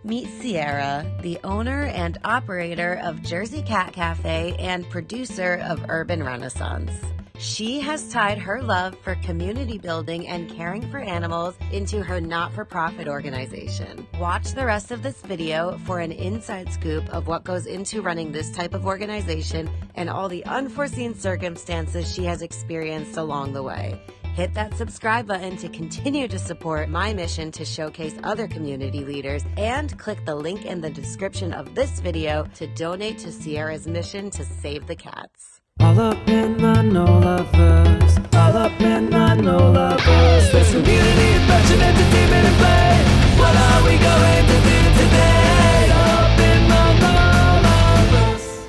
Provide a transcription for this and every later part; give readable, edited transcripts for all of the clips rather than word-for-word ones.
Meet Sierra, the owner and operator of Jersey Cat Cafe and producer of Urban Renaissance. She has tied her love for community building and caring for animals into her not-for-profit organization. Watch the rest of this video for an inside scoop of what goes into running this type of organization and all the unforeseen circumstances she has experienced along the way. Hit that subscribe button to continue to support my mission to showcase other community leaders, and click the link in the description of this video to donate to Sierra's mission to save the cats. All up in the Nolaverse, all up in the Nolaverse. There's community, fashion, entertainment, and play. What are we going to do today? Up in the Nolaverse.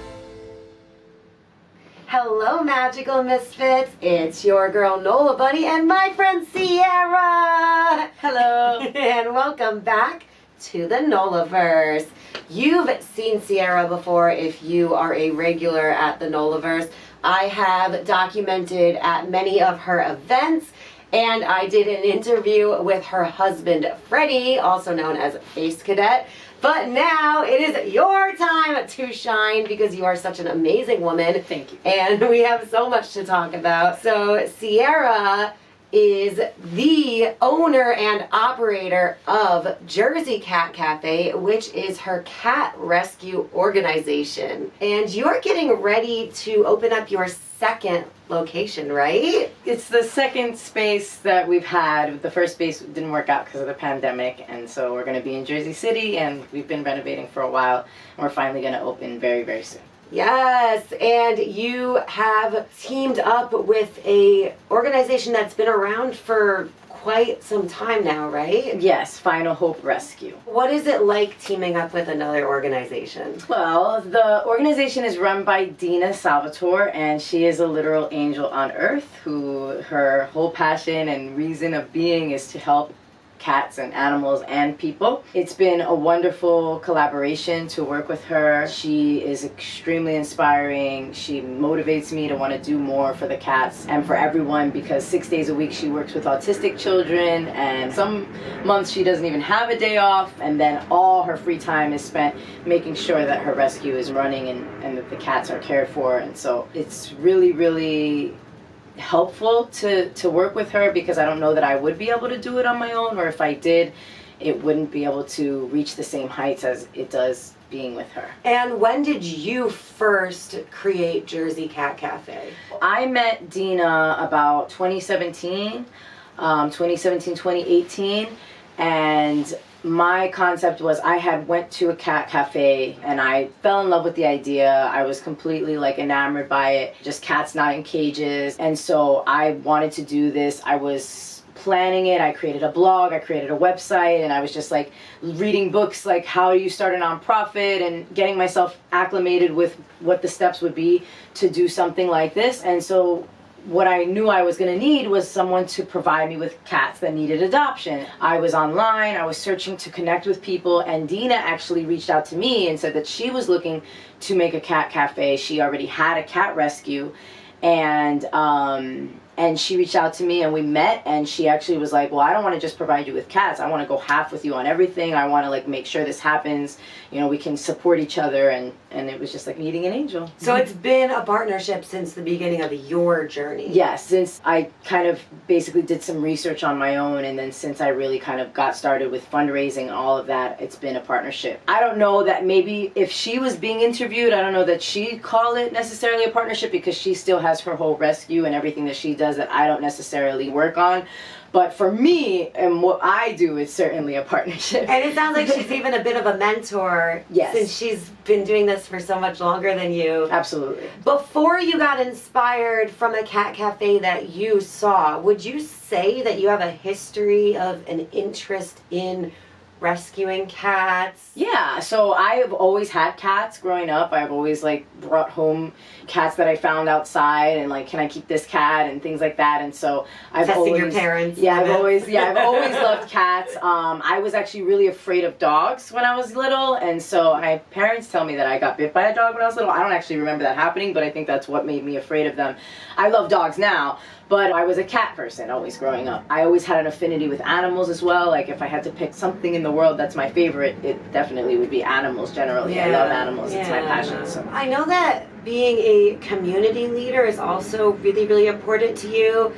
Hello, magical misfits. It's your girl Nola Buddy and my friend Sierra. Hello. And welcome back to the Nolaverse. You've seen Sierra before if you are a regular at the Nolaverse. I have documented at many of her events, and I did an interview with her husband Freddie, also known as Ace Cadet. But now it is your time to shine because you are such an amazing woman. Thank you. And we have so much to talk about. So Sierra is the owner and operator of Jersey Cat Cafe, which is her cat rescue organization. And you're getting ready to open up your second location, right? It's the second space that we've had. The first space didn't work out because of the pandemic, and so we're going to be in Jersey City, and we've been renovating for a while, and we're finally going to open very, very soon. Yes, and you have teamed up with a organization that's been around for quite some time now, right? Yes, Final Hope Rescue. What is it like teaming up with another organization? Well, the organization is run by Dina Salvatore, and she is a literal angel on earth who her whole passion and reason of being is to help cats and animals and people. It's been a wonderful collaboration to work with her. She is extremely inspiring. She motivates me to want to do more for the cats and for everyone, because 6 days a week she works with autistic children, and some months she doesn't even have a day off, and then all her free time is spent making sure that her rescue is running and that the cats are cared for. And so it's really, really helpful to work with her, because I don't know that I would be able to do it on my own, or if I did, it wouldn't be able to reach the same heights as it does being with her. And when did you first create Jersey Cat Cafe? I met Dina about 2017, 2018, and my concept was I had went to a cat cafe and I fell in love with the idea. I was completely like enamored by it, just cats not in cages. And so I wanted to do this. I was planning it. I created a blog, I created a website, and I was just like reading books like how you start a nonprofit and getting myself acclimated with what the steps would be to do something like this. And so what I knew I was going to need was someone to provide me with cats that needed adoption. I was online, I was searching to connect with people, and Dina actually reached out to me and said that she was looking to make a cat cafe. She already had a cat rescue, and she reached out to me and we met, and she actually was like, well, I don't want to just provide you with cats. I want to go half with you on everything. I want to like make sure this happens. You know, we can support each other, and it was just like meeting an angel. So it's been a partnership since the beginning of your journey. Yes, since I kind of basically did some research on my own, and then since I really kind of got started with fundraising and all of that, it's been a partnership. I don't know that maybe if she was being interviewed, I don't know that she'd call it necessarily a partnership, because she still has her whole rescue and everything that she does that I don't necessarily work on. But for me and what I do, it's certainly a partnership. And it sounds like she's even a bit of a mentor. Yes. Since she's been doing this for so much longer than you. Absolutely. Before you got inspired from a cat cafe that you saw, would you say that you have a history of an interest in rescuing cats? Yeah, so I have always had cats growing up. I've always like brought home cats that I found outside and like, can I keep this cat and things like that. And so I've Testing always, your parents. Yeah, I've always loved cats. I was actually really afraid of dogs when I was little, and so my parents tell me that I got bit by a dog when I was little. I don't actually remember that happening, but I think that's what made me afraid of them. I love dogs now, But I was a cat person always growing up. I always had an affinity with animals as well. Like if I had to pick something in the world that's my favorite, it definitely would be animals generally. I love animals. It's my passion. So I know that being a community leader is also really, really important to you.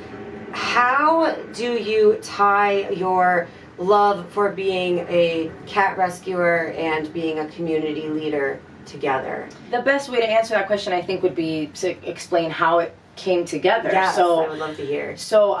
How do you tie your love for being a cat rescuer and being a community leader together? The best way to answer that question, I think, would be to explain how it came together. Yes, so I would love to hear. So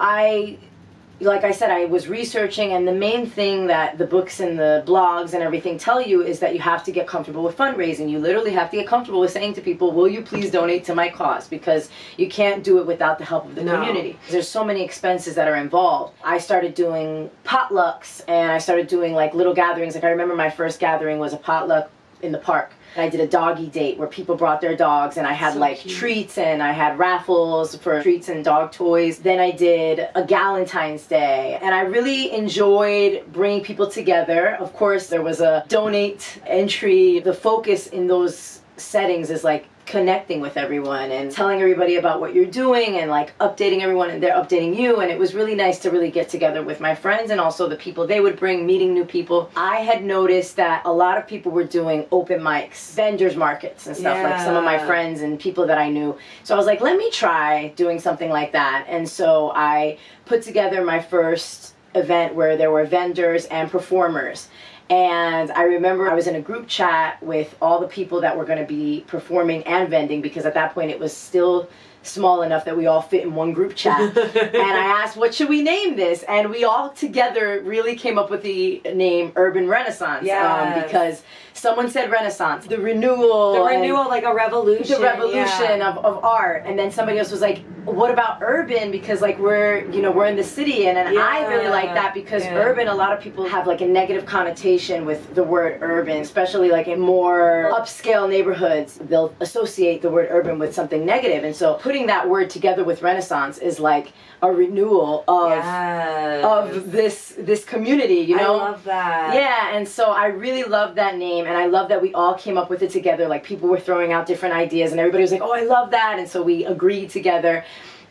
like I said, I was researching, and the main thing that the books and the blogs and everything tell you is that you have to get comfortable with fundraising. You literally have to get comfortable with saying to people, will you please donate to my cause? Because you can't do it without the help of the community. There's so many expenses that are involved. I started doing potlucks, and I started doing like little gatherings. Like I remember my first gathering was a potluck in the park. I did a doggy date where people brought their dogs, and I had treats, and I had raffles for treats and dog toys. Then I did a Galentine's Day, and I really enjoyed bringing people together. Of course, there was a donate entry. The focus in those settings is like connecting with everyone and telling everybody about what you're doing and like updating everyone, and they're updating you. And it was really nice to really get together with my friends and also the people they would bring, meeting new people. I had noticed that a lot of people were doing open mics, vendors markets and stuff, like some of my friends and people that I knew. So I was like, let me try doing something like that. And so I put together my first event where there were vendors and performers. And I remember I was in a group chat with all the people that were going to be performing and vending, because at that point it was still small enough that we all fit in one group chat. And I asked, what should we name this? And we all together really came up with the name Urban Renaissance. Because someone said Renaissance, the renewal, like a revolution. The revolution of art. And then somebody else was like, what about urban? Because like we're in the city. And then I really like that, because urban, a lot of people have like a negative connotation with the word urban, especially like in more upscale neighborhoods. They'll associate the word urban with something negative. And so putting that word together with Renaissance is like a renewal of this community, I love that. Yeah, and so I really love that name, and I love that we all came up with it together. Like people were throwing out different ideas, and everybody was like, oh, I love that. And so we agreed together.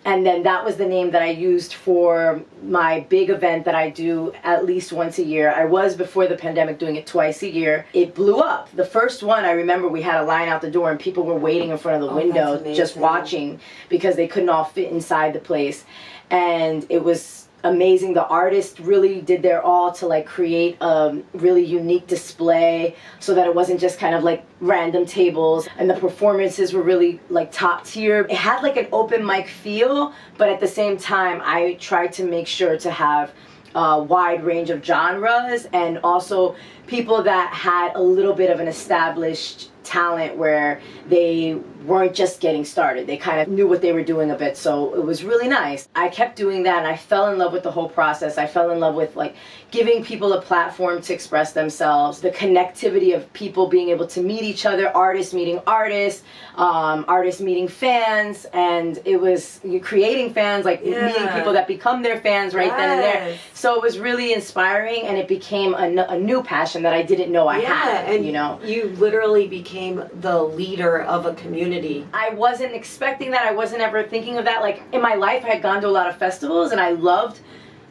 And then that was the name that I used for my big event that I do at least once a year. I was, before the pandemic, doing it twice a year. It blew up. The first one, I remember we had a line out the door and people were waiting in front of the window just watching, because they couldn't all fit inside the place. And it was amazing. The artists really did their all to like create a really unique display, so that it wasn't just kind of like random tables, and the performances were really like top tier. It had like an open mic feel, but at the same time I tried to make sure to have a wide range of genres, and also people that had a little bit of an established talent where they weren't just getting started. They kind of knew what they were doing a bit, so it was really nice. I kept doing that, and I fell in love with the whole process. I fell in love with like giving people a platform to express themselves, the connectivity of people being able to meet each other, artists meeting artists, artists meeting fans, and it was creating fans, like meeting people that become their fans right then and there. So it was really inspiring, and it became a new passion that I didn't know I had. And you literally became the leader of a community. I wasn't expecting that. I wasn't ever thinking of that. Like in my life, I had gone to a lot of festivals, and I loved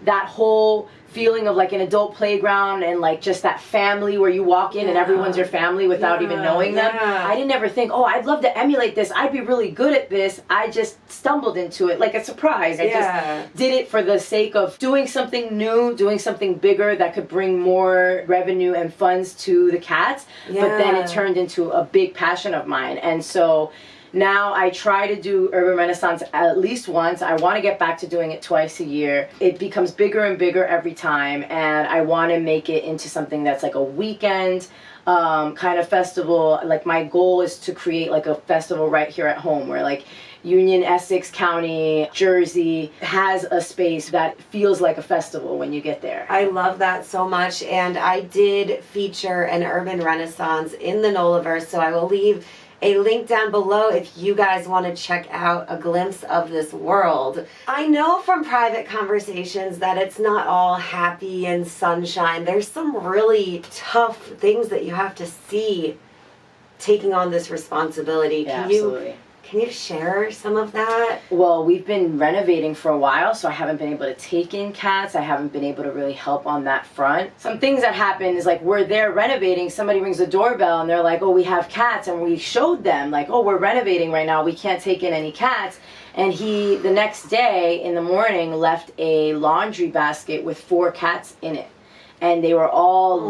that whole feeling of like an adult playground, and like just that family where you walk in and everyone's your family without even knowing them. I didn't ever think, oh, I'd love to emulate this. I'd be really good at this. I just stumbled into it like a surprise. I just did it for the sake of doing something new, doing something bigger that could bring more revenue and funds to the cats. But then it turned into a big passion of mine. And so now I try to do Urban Renaissance at least once. I want to get back to doing it twice a year. It becomes bigger and bigger every time, and I want to make it into something that's like a weekend kind of festival. Like my goal is to create like a festival right here at home, where like Union, Essex County, Jersey has a space that feels like a festival when you get there. I love that so much, and I did feature an Urban Renaissance in the Nolaverse, so I will leave a link down below if you guys want to check out a glimpse of this world. I know from private conversations that it's not all happy and sunshine. There's some really tough things that you have to see taking on this responsibility. Can Can you share some of that? Well, we've been renovating for a while, so I haven't been able to take in cats. I haven't been able to really help on that front. Some things that happen is like we're there renovating, somebody rings the doorbell and they're like, oh, we have cats, and we showed them like, oh, we're renovating right now, we can't take in any cats. And he, the next day in the morning, left a laundry basket with 4 cats in it. And they were all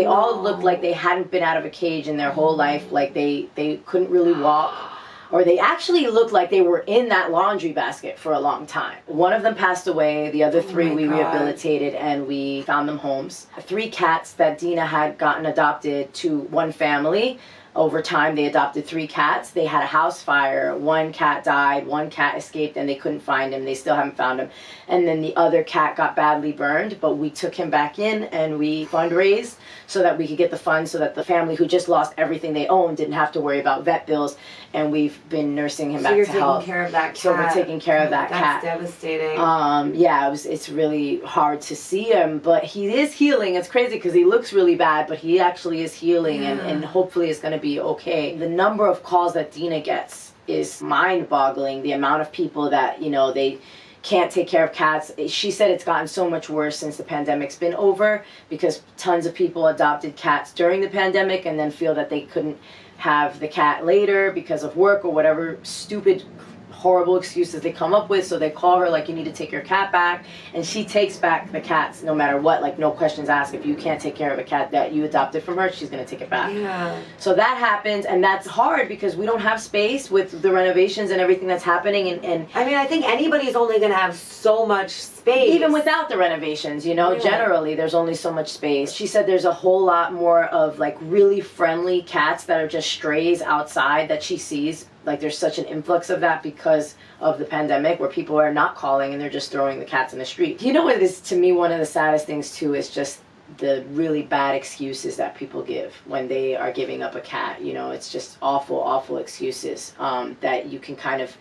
all looked like they hadn't been out of a cage in their whole life, like they couldn't really walk. Or they actually looked like they were in that laundry basket for a long time. One of them passed away, the other 3 we rehabilitated and we found them homes. 3 cats that Dina had gotten adopted to one family. Over time, they adopted 3 cats. They had a house fire. 1 cat died, 1 cat escaped, and they couldn't find him. They still haven't found him. And then the other cat got badly burned, but we took him back in and we fundraised so that we could get the funds so that the family who just lost everything they owned didn't have to worry about vet bills. And we've been nursing him back to health. So you're taking care of that cat. So we're taking care of that cat. That's devastating. Yeah, it's really hard to see him, but he is healing. It's crazy because he looks really bad, but he actually is healing and hopefully is going to be okay. The number of calls that Dina gets is mind-boggling. The amount of people that, you know, they can't take care of cats. She said it's gotten so much worse since the pandemic's been over because tons of people adopted cats during the pandemic and then feel that they couldn't have the cat later because of work or whatever stupid horrible excuses they come up with, so they call her like, you need to take your cat back, and she takes back the cats no matter what, like no questions asked. If you can't take care of a cat that you adopted from her, she's going to take it back. Yeah. So that happens, and that's hard because we don't have space with the renovations and everything that's happening, and I mean, I think anybody's only going to have so much space. Even without the renovations, you know, generally there's only so much space. She said there's a whole lot more of like really friendly cats that are just strays outside that she sees. Like there's such an influx of that because of the pandemic where people are not calling and they're just throwing the cats in the street. You know what is to me one of the saddest things too is just the really bad excuses that people give when they are giving up a cat. You know, it's just awful, awful excuses that you can kind of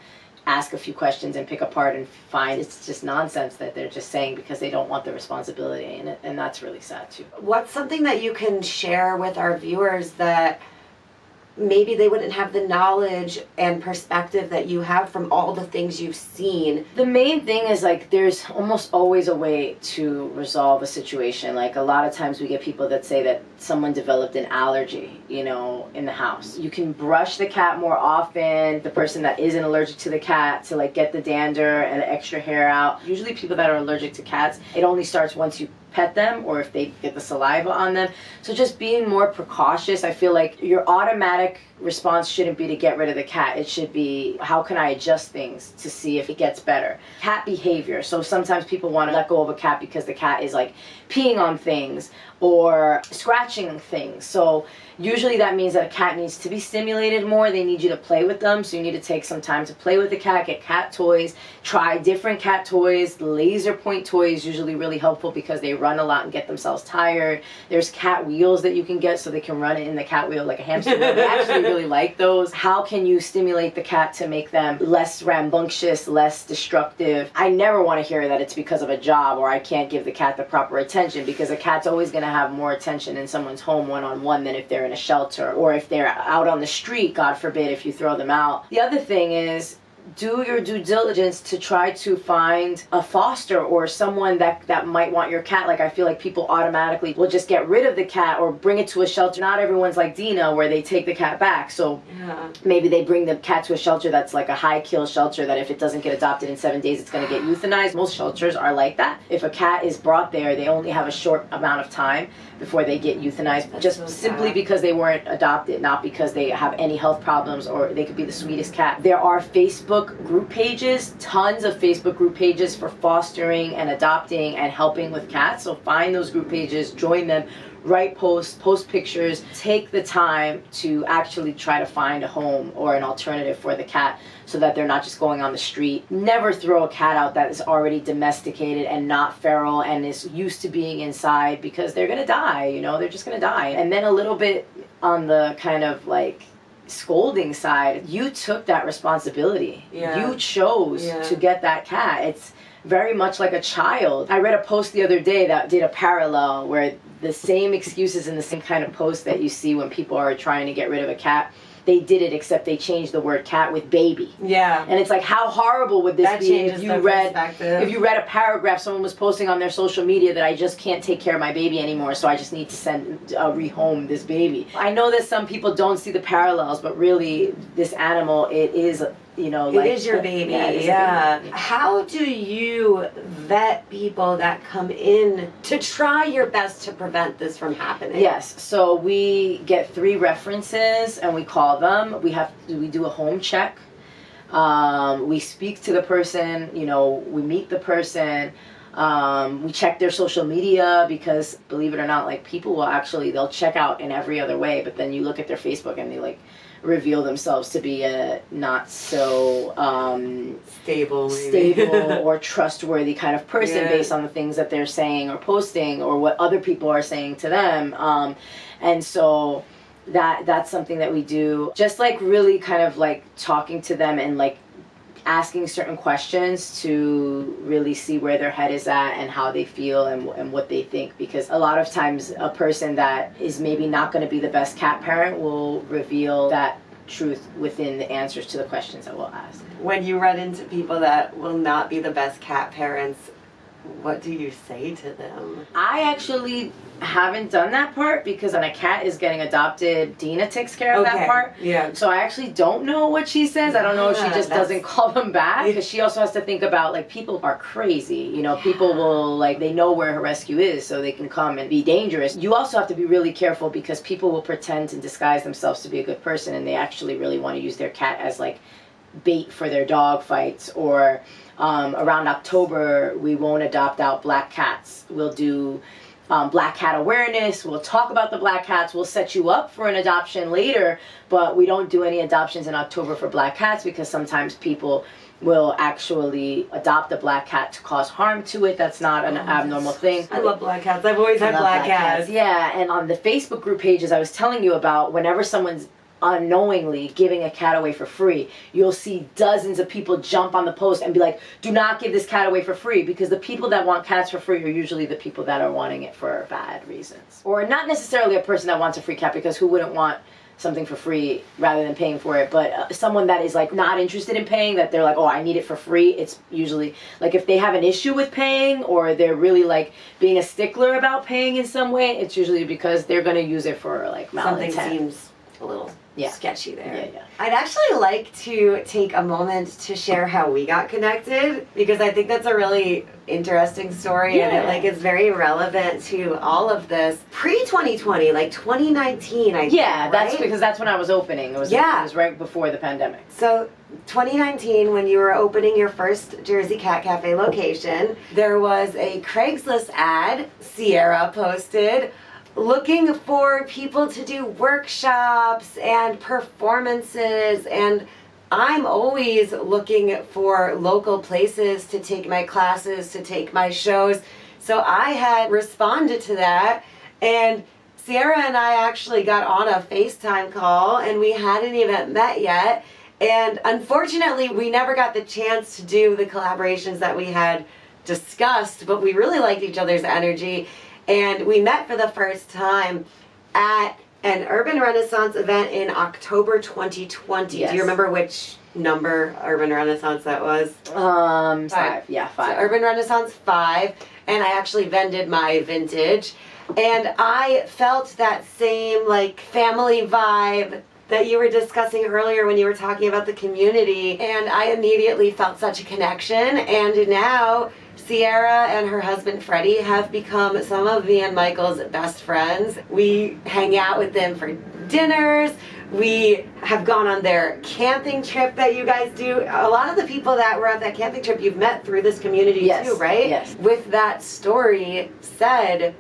ask a few questions and pick apart and find it's just nonsense that they're just saying because they don't want the responsibility, and that's really sad too. What's something that you can share with our viewers that maybe they wouldn't have the knowledge and perspective that you have from all the things you've seen? The main thing is like there's almost always a way to resolve a situation. Like a lot of times we get people that say that someone developed an allergy, you know, in the house. You can brush the cat more often, the person that isn't allergic to the cat, to like get the dander and the extra hair out. Usually people that are allergic to cats, it only starts once you pet them or if they get the saliva on them. So just being more precautious. I feel like your automatic response shouldn't be to get rid of the cat. It should be, how can I adjust things to see if it gets better? Cat behavior. So sometimes people want to let go of a cat because the cat is like peeing on things or scratching things. So usually that means that a cat needs to be stimulated more. They need you to play with them. So you need to take some time to play with the cat, get cat toys, try different cat toys. Laser point toys usually really helpful because they run a lot and get themselves tired. There's cat wheels that you can get so they can run it in the cat wheel like a hamster wheel. They actually really like those. How can you stimulate the cat to make them less rambunctious, less destructive? I never want to hear that it's because of a job or I can't give the cat the proper attention, because a cat's always going to have more attention in someone's home one-on-one than if they're in a shelter or if they're out on the street, God forbid, if you throw them out. The other thing is, do your due diligence to try to find a foster or someone that might want your cat. Like I feel like people automatically will just get rid of the cat or bring it to a shelter. Not everyone's like Dina where they take the cat back. So maybe they bring the cat to a shelter that's like a high kill shelter that if it doesn't get adopted in 7 days it's going to get euthanized. Most shelters are like that. If a cat is brought there, they only have a short amount of time before they get euthanized. That's just so simply because they weren't adopted, not because they have any health problems, or they could be the sweetest cat. There are Facebook group pages, tons of Facebook group pages for fostering and adopting and helping with cats. So find those group pages, join them, write posts, post pictures, take the time to actually try to find a home or an alternative for the cat so that they're not just going on the street. Never throw a cat out that is already domesticated and not feral and is used to being inside, because they're gonna die, you know, they're just gonna die. And then a little bit on the kind of like scolding side, you took that responsibility. You chose to get that cat. It's very much like a child. I read a post the other day that did a parallel where the same excuses and the same kind of post that you see when people are trying to get rid of a cat they did it, except they changed the word cat with baby. Yeah. And it's like, how horrible would this That be changes if the you read perspective. if you read a paragraph someone was posting on their social media that I just can't take care of my baby anymore, so I just need to rehome this baby. I know that some people don't see the parallels, but really this animal, it is, you know, like, it is your baby. Yeah, it is yeah. a baby. How do you vet people that come in to try your best to prevent this from happening? Yes, so we get 3 references and we call them. We do a home check. We speak to the person, you know, we meet the person. We check their social media, because believe it or not, like, people will actually, they'll check out in every other way, but then you look at their Facebook and they like reveal themselves to be a not so stable or trustworthy kind of person, based on the things that they're saying or posting or what other people are saying to them. And so that's something that we do, just like really kind of like talking to them and like asking certain questions to really see where their head is at and how they feel and what they think, because a lot of times a person that is maybe not going to be the best cat parent will reveal that truth within the answers to the questions that we'll ask. When you run into people that will not be the best cat parents, what do you say to them? I actually haven't done that part, because when a cat is getting adopted, Dina takes care of that part. Yeah. So I actually don't know what she says. I don't know if she just doesn't call them back, because she also has to think about, like, people are crazy. You know, people will, like, they know where her rescue is, so they can come and be dangerous. You also have to be really careful, because people will pretend and disguise themselves to be a good person, and they actually really want to use their cat as, like, bait for their dog fights. Or around October, we won't adopt out black cats. We'll do black cat awareness. We'll talk about the black cats. We'll set you up for an adoption later, but we don't do any adoptions in October for black cats, because sometimes people will actually adopt a black cat to cause harm to it. That's not an abnormal thing. I love black cats. I've always had black cats. Yeah, and on the Facebook group pages I was telling you about, whenever someone's unknowingly giving a cat away for free, you'll see dozens of people jump on the post and be like, do not give this cat away for free, because the people that want cats for free are usually the people that are wanting it for bad reasons. Or not necessarily a person that wants a free cat, because who wouldn't want something for free rather than paying for it, but someone that is like not interested in paying, that they're like, oh, I need it for free. It's usually like if they have an issue with paying, or they're really like being a stickler about paying in some way, it's usually because they're going to use it for like malintent. Something seems a little sketchy there. Yeah. I'd actually like to take a moment to share how we got connected, because I think that's a really interesting story, and it like is very relevant to all of this. Pre-2020, like 2019, I think, that's right? because that's when I was opening. It was right before the pandemic. So 2019, when you were opening your first Jersey Cat Cafe location, there was a Craigslist ad Sierra posted looking for people to do workshops and performances, and I'm always looking for local places to take my classes, to take my shows. So I had responded to that, and Sierra and I actually got on a FaceTime call, and we hadn't even met yet, and unfortunately we never got the chance to do the collaborations that we had discussed, but we really liked each other's energy. And we met for the first time at an Urban Renaissance event in October 2020. Yes. Do you remember which number Urban Renaissance that was? 5. Yeah, 5. So Urban Renaissance 5, and I actually vended my vintage. And I felt that same like family vibe that you were discussing earlier when you were talking about the community. And I immediately felt such a connection. And now Sierra and her husband Freddie have become some of me and Michael's best friends. We hang out with them for dinners. We have gone on their camping trip that you guys do. A lot of the people that were at that camping trip you've met through this community too, right? Yes. With that story said,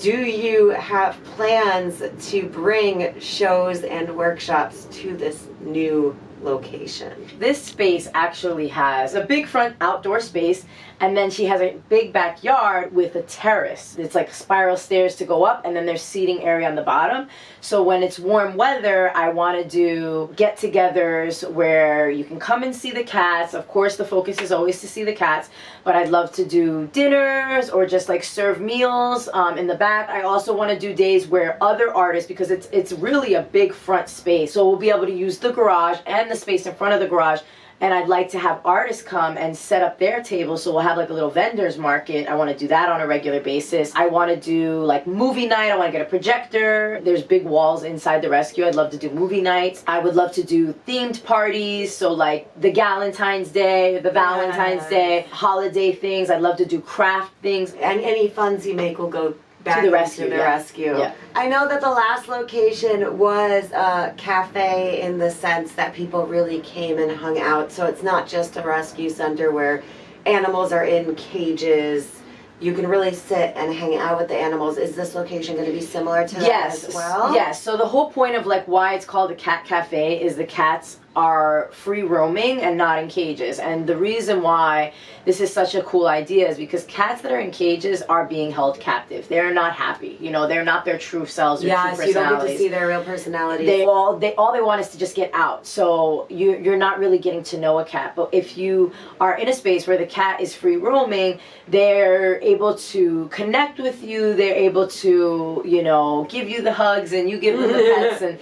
do you have plans to bring shows and workshops to this new location? This space actually has a big front outdoor space, and then she has a big backyard with a terrace. It's like spiral stairs to go up, and then there's seating area on the bottom. So when it's warm weather, I want to do get-togethers where you can come and see the cats. Of course, the focus is always to see the cats, but I'd love to do dinners or just like serve meals in the back. I also want to do days where other artists, because it's really a big front space, so we'll be able to use the garage and the space in front of the garage. And I'd like to have artists come and set up their tables, so we'll have like a little vendors market. I want to do that on a regular basis. I want to do like movie night. I want to get a projector. There's big walls inside the rescue. I'd love to do movie nights. I would love to do themed parties, so like the Galentine's Day, the Valentine's Day, holiday things. I'd love to do craft things. And any funds you make will go back to the rescue. Into the rescue. Yeah. I know that the last location was a cafe in the sense that people really came and hung out. So it's not just a rescue center where animals are in cages. You can really sit and hang out with the animals. Is this location going to be similar to that as well? Yes. So the whole point of like why it's called a cat cafe is the cats are free roaming and not in cages. And the reason why this is such a cool idea is because cats that are in cages are being held captive. They're not happy. You know, they're not their true selves or true personalities. You don't get to see their real personalities. All they want is to just get out. So you're not really getting to know a cat. But if you are in a space where the cat is free roaming, they're able to connect with you. They're able to, you know, give you the hugs and you give them the pets and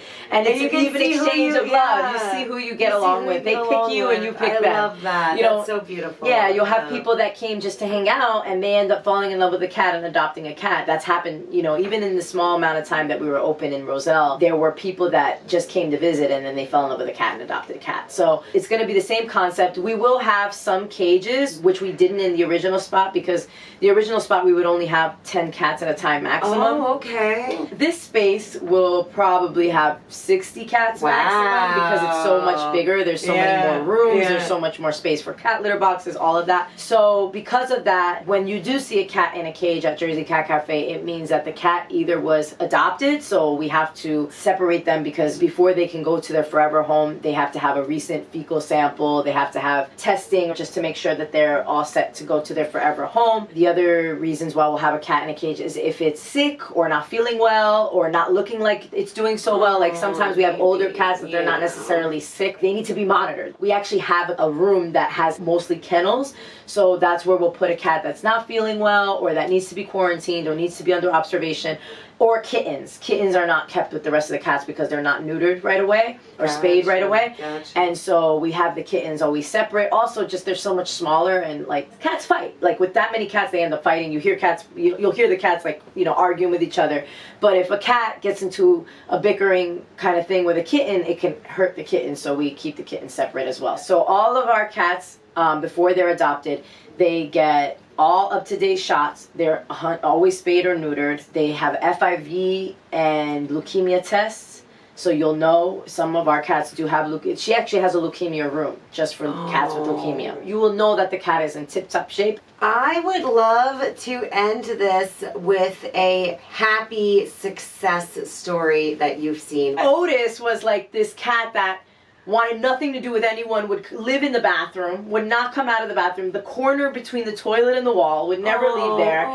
it's an even exchange of love. You see who you get along with. They pick you and you pick them. I love that. You know, that's so beautiful. Yeah, you'll have people that came just to hang out and they end up falling in love with a cat and adopting a cat. That's happened, you know, even in the small amount of time that we were open in Roselle, there were people that just came to visit and then they fell in love with a cat and adopted a cat. So it's going to be the same concept. We will have some cages, which we didn't in the original spot, because the original spot we would only have 10 cats at a time maximum. Oh, okay. This space will probably have 60 cats maximum because it's so much bigger. There's so many more rooms. There's so much more space for cat litter boxes, all of that. So because of that, when you do see a cat in a cage at Jersey Cat Cafe, it means that the cat either was adopted, so we have to separate them because before they can go to their forever home, they have to have a recent fecal sample. They have to have testing just to make sure that they're all set to go to their forever home. The other reasons why we'll have a cat in a cage is if it's sick or not feeling well or not looking like it's doing so well. Like sometimes we have older cats that they're not necessarily sick. They need to be monitored. We actually have a room that has mostly kennels, so that's where we'll put a cat that's not feeling well or that needs to be quarantined or needs to be under observation. Or kittens. Kittens are not kept with the rest of the cats because they're not neutered right away or spayed right away. And so we have the kittens always separate. Also, just they're so much smaller and like cats fight. Like with that many cats, they end up fighting. You hear cats, you'll hear the cats like, you know, arguing with each other. But if a cat gets into a bickering kind of thing with a kitten, it can hurt the kitten. So we keep the kittens separate as well. So all of our cats, before they're adopted, they get all up-to-date shots. They're always spayed or neutered. They have FIV and leukemia tests, so you'll know some of our cats do have leukemia. She actually has a leukemia room just for cats with leukemia. You will know that the cat is in tip-top shape. I would love to end this with a happy success story that you've seen. Otis was like this cat that wanted nothing to do with anyone, would live in the bathroom, would not come out of the bathroom, the corner between the toilet and the wall, would never leave there.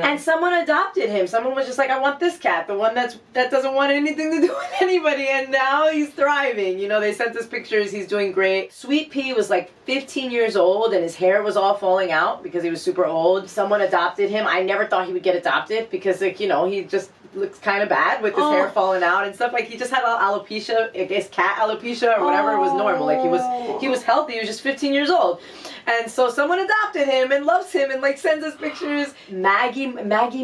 And someone adopted him. Someone was just like, I want this cat, the one that doesn't want anything to do with anybody, and now he's thriving. You know, they sent us pictures, he's doing great. Sweet Pea was like 15 years old and his hair was all falling out because he was super old. Someone adopted him. I never thought he would get adopted because, like, you know, he just looks kind of bad with his hair falling out and stuff. Like, he just had alopecia, I guess cat alopecia or whatever. It was normal. Like, he was healthy. He was just 15 years old. And so someone adopted him and loves him and like sends us pictures. Maggie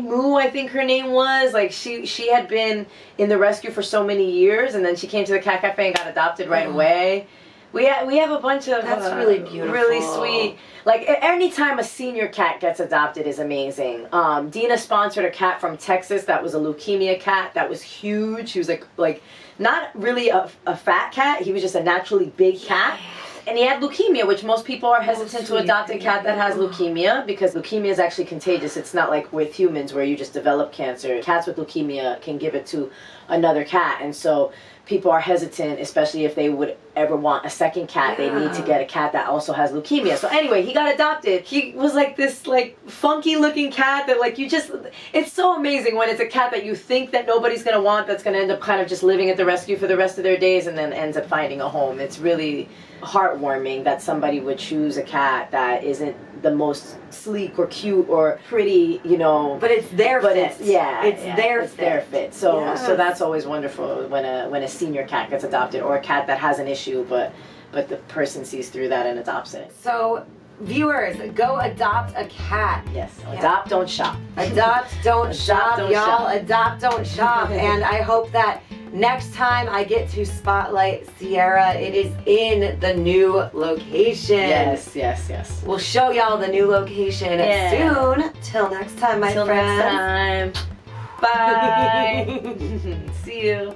Moo, I think her name was. Like, she had been in the rescue for so many years, and then she came to the Cat Cafe and got adopted right away. We have a bunch of that's really beautiful, really sweet. Like, anytime a senior cat gets adopted is amazing. Dina sponsored a cat from Texas that was a leukemia cat that was huge. He was like not really a fat cat. He was just a naturally big cat. And he had leukemia, which most people are hesitant to adopt a cat that has leukemia because leukemia is actually contagious. It's not like with humans where you just develop cancer. Cats with leukemia can give it to another cat. And so people are hesitant, especially if they would ever want a second cat. They need to get a cat that also has leukemia. So anyway, he got adopted. He was like this like funky looking cat that like you just, it's so amazing when it's a cat that you think that nobody's going to want, that's going to end up kind of just living at the rescue for the rest of their days and then ends up finding a home. It's really heartwarming that somebody would choose a cat that isn't the most sleek or cute or pretty, you know. But it's their fit. It's their fit. So so that's always wonderful when a senior cat gets adopted or a cat that has an issue, but the person sees through that and adopts it. So viewers, go adopt a cat. Yes. Adopt, don't shop. Adopt, don't shop, don't y'all. shop. Adopt, don't shop. And I hope that next time I get to spotlight Sierra, it is in the new location. Yes. We'll show y'all the new location soon. Till next time, my friends. Till next time. Bye. See you.